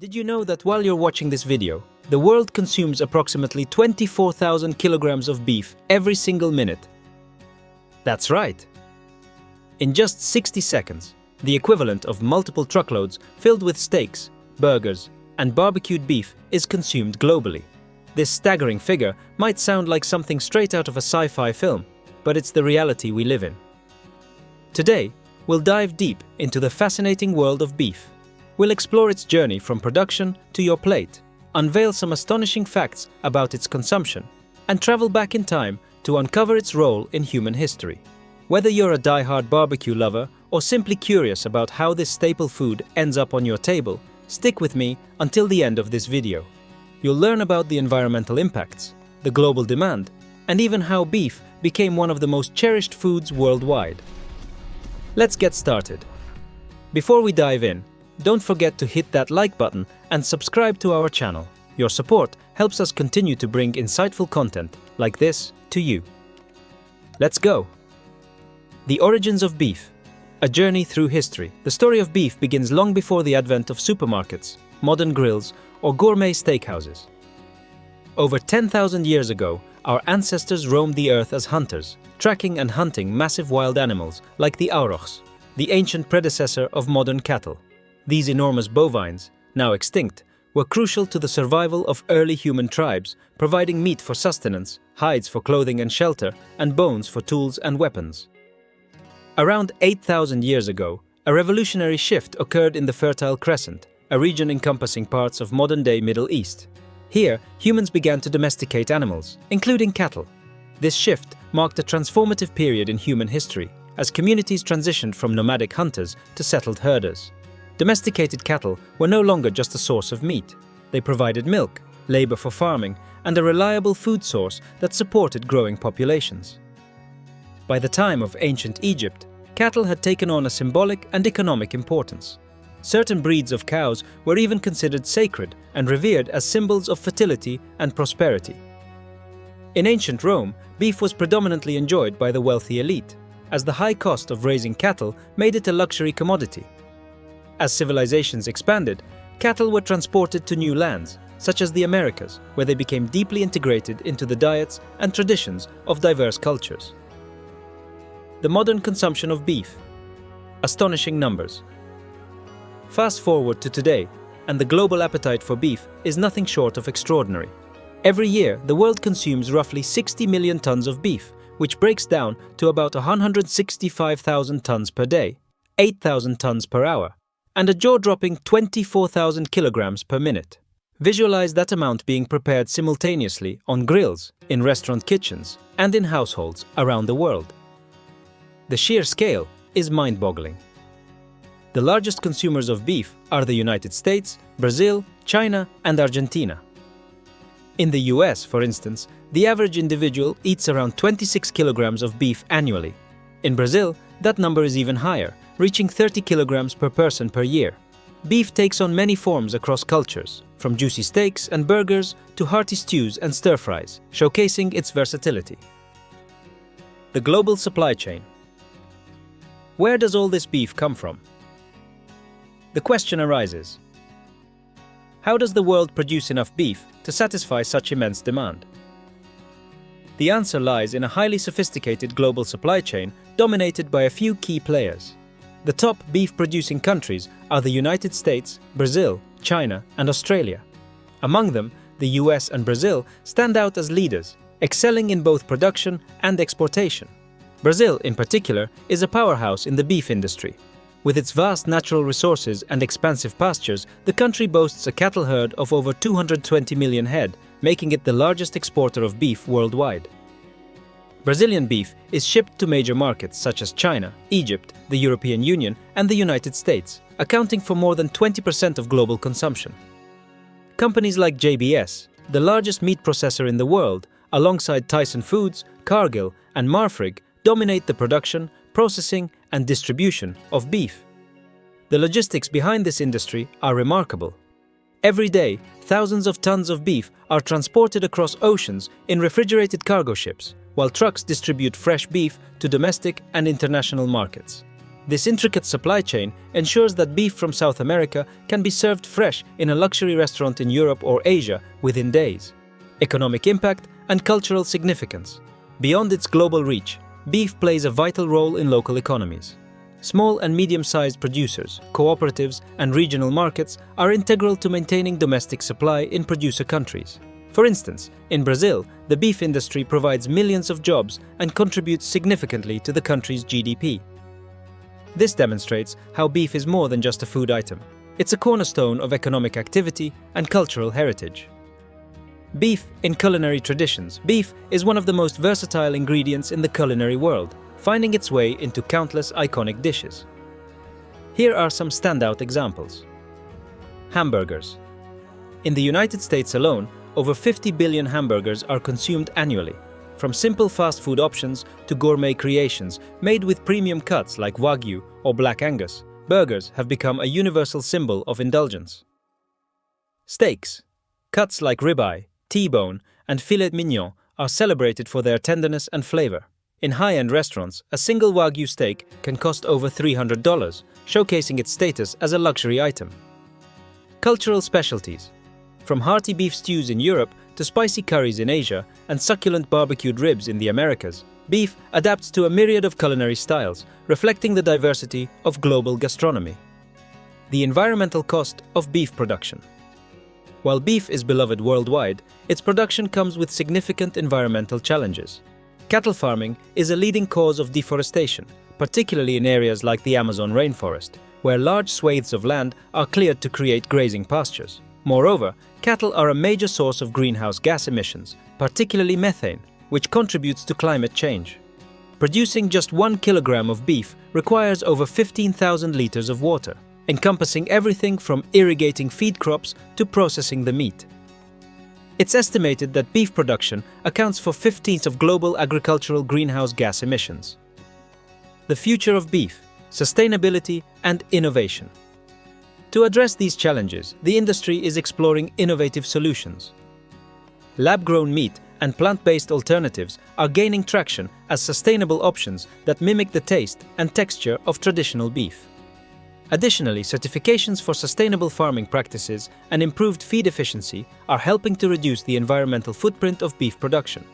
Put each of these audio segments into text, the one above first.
Did you know that while you're watching this video, the world consumes approximately 24,000 kilograms of beef every single minute? That's right. In just 60 seconds, the equivalent of multiple truckloads filled with steaks, burgers, and barbecued beef is consumed globally. This staggering figure might sound like something straight out of a sci-fi film, but it's the reality we live in. Today, we'll dive deep into the fascinating world of beef. We'll explore its journey from production to your plate, unveil some astonishing facts about its consumption, and travel back in time to uncover its role in human history. Whether you're a die-hard barbecue lover or simply curious about how this staple food ends up on your table, stick with me until the end of this video. You'll learn about the environmental impacts, the global demand, and even how beef became one of the most cherished foods worldwide. Let's get started. Before we dive in, don't forget to hit that like button and subscribe to our channel. Your support helps us continue to bring insightful content like this to you. Let's go! The origins of beef. A journey through history. The story of beef begins long before the advent of supermarkets, modern grills, or gourmet steakhouses. Over 10,000 years ago, our ancestors roamed the earth as hunters, tracking and hunting massive wild animals like the aurochs, the ancient predecessor of modern cattle. These enormous bovines, now extinct, were crucial to the survival of early human tribes, providing meat for sustenance, hides for clothing and shelter, and bones for tools and weapons. Around 8,000 years ago, a revolutionary shift occurred in the Fertile Crescent, a region encompassing parts of modern-day Middle East. Here, humans began to domesticate animals, including cattle. This shift marked a transformative period in human history, as communities transitioned from nomadic hunters to settled herders. Domesticated cattle were no longer just a source of meat. They provided milk, labor for farming, and a reliable food source that supported growing populations. By the time of ancient Egypt, cattle had taken on a symbolic and economic importance. Certain breeds of cows were even considered sacred and revered as symbols of fertility and prosperity. In ancient Rome, beef was predominantly enjoyed by the wealthy elite, as the high cost of raising cattle made it a luxury commodity. As civilizations expanded, cattle were transported to new lands, such as the Americas, where they became deeply integrated into the diets and traditions of diverse cultures. The modern consumption of beef. Astonishing numbers. Fast forward to today, and the global appetite for beef is nothing short of extraordinary. Every year, the world consumes roughly 60 million tons of beef, which breaks down to about 165,000 tons per day, 8,000 tons per hour, and a jaw-dropping 24,000 kilograms per minute. Visualize that amount being prepared simultaneously on grills, in restaurant kitchens, and in households around the world. The sheer scale is mind-boggling. The largest consumers of beef are the United States, Brazil, China, and Argentina. In the US, for instance, the average individual eats around 26 kilograms of beef annually. In Brazil, that number is even higher, reaching 30 kilograms per person per year. Beef takes on many forms across cultures, from juicy steaks and burgers to hearty stews and stir-fries, showcasing its versatility. The global supply chain. Where does all this beef come from? The question arises: how does the world produce enough beef to satisfy such immense demand? The answer lies in a highly sophisticated global supply chain dominated by a few key players. The top beef-producing countries are the United States, Brazil, China, and Australia. Among them, the US and Brazil stand out as leaders, excelling in both production and exportation. Brazil, in particular, is a powerhouse in the beef industry. With its vast natural resources and expansive pastures, the country boasts a cattle herd of over 220 million head, making it the largest exporter of beef worldwide. Brazilian beef is shipped to major markets such as China, Egypt, the European Union, and the United States, accounting for more than 20% of global consumption. Companies like JBS, the largest meat processor in the world, alongside Tyson Foods, Cargill, and Marfrig, dominate the production, processing, and distribution of beef. The logistics behind this industry are remarkable. Every day, thousands of tons of beef are transported across oceans in refrigerated cargo ships, while trucks distribute fresh beef to domestic and international markets. This intricate supply chain ensures that beef from South America can be served fresh in a luxury restaurant in Europe or Asia within days. Economic impact and cultural significance. Beyond its global reach, beef plays a vital role in local economies. Small and medium-sized producers, cooperatives, and regional markets are integral to maintaining domestic supply in producer countries. For instance, in Brazil, the beef industry provides millions of jobs and contributes significantly to the country's GDP. This demonstrates how beef is more than just a food item. It's a cornerstone of economic activity and cultural heritage. Beef in culinary traditions. Beef is one of the most versatile ingredients in the culinary world, finding its way into countless iconic dishes. Here are some standout examples. Hamburgers. In the United States alone, over 50 billion hamburgers are consumed annually. From simple fast food options to gourmet creations made with premium cuts like Wagyu or Black Angus, burgers have become a universal symbol of indulgence. Steaks. Cuts like ribeye, T-bone, and filet mignon are celebrated for their tenderness and flavor. In high-end restaurants, a single Wagyu steak can cost over $300, showcasing its status as a luxury item. Cultural specialties. From hearty beef stews in Europe to spicy curries in Asia and succulent barbecued ribs in the Americas, beef adapts to a myriad of culinary styles, reflecting the diversity of global gastronomy. The environmental cost of beef production. While beef is beloved worldwide, its production comes with significant environmental challenges. Cattle farming is a leading cause of deforestation, particularly in areas like the Amazon rainforest, where large swathes of land are cleared to create grazing pastures. Moreover, cattle are a major source of greenhouse gas emissions, particularly methane, which contributes to climate change. Producing just 1 kilogram of beef requires over 15,000 liters of water, encompassing everything from irrigating feed crops to processing the meat. It's estimated that beef production accounts for 1/15 of global agricultural greenhouse gas emissions. The future of beef, sustainability, and innovation. To address these challenges, the industry is exploring innovative solutions. Lab-grown meat and plant-based alternatives are gaining traction as sustainable options that mimic the taste and texture of traditional beef. Additionally, certifications for sustainable farming practices and improved feed efficiency are helping to reduce the environmental footprint of beef production.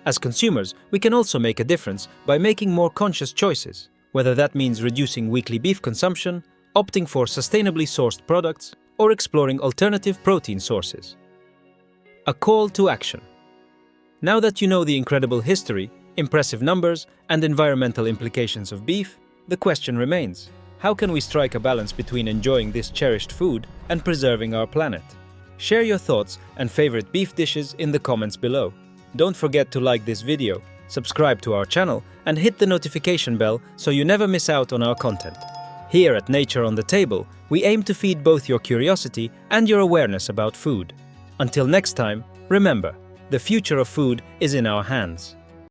As consumers, we can also make a difference by making more conscious choices, whether that means reducing weekly beef consumption, opting for sustainably sourced products, or exploring alternative protein sources. A call to action. Now that you know the incredible history, impressive numbers, and environmental implications of beef, the question remains: how can we strike a balance between enjoying this cherished food and preserving our planet? Share your thoughts and favorite beef dishes in the comments below. Don't forget to like this video, subscribe to our channel, and hit the notification bell so you never miss out on our content. Here at Nature on the Table, we aim to feed both your curiosity and your awareness about food. Until next time, remember, the future of food is in our hands.